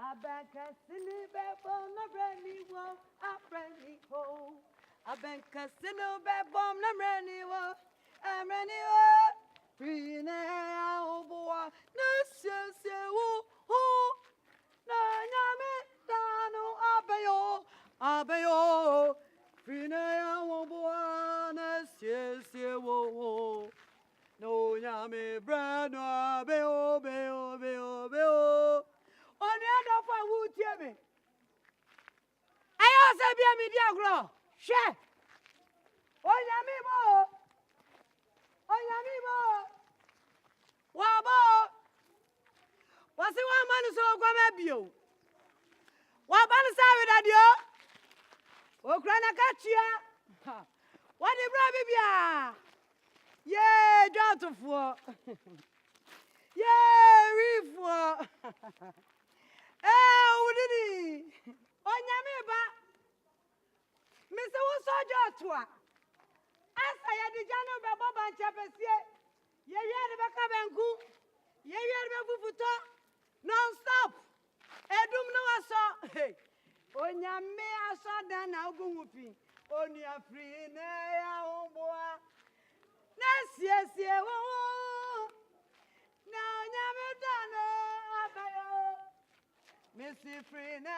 Abankasini bebom na brani wo, abrani ho. Abankasini bebom na brani wo, abrani ho. Free na oboa na se wo ho. Na nyame dano abayo. Free na oboa na se wo ho. No nyame brano abayo. On the other one, who tell me? I also be a media grow. Share. Oh, Yamibo. Oh, Yamibo. Wabo. What's the one man so come at you? What man is with that you? Oh, Grana Catchia. What the brabia? Yeah, doubtful. Yeah, reef. Udini. Onyameba. Mr. Wosojo Tua. Asa ya dijano bebo banchapesie. Ye de beka benku. Ye de befufuto. Non stop. Edum no aso. Onyame aso dan na ogunwupi. Oni afri na ya omboa. Na sie wo. Na onyame dano abayo. Missy free na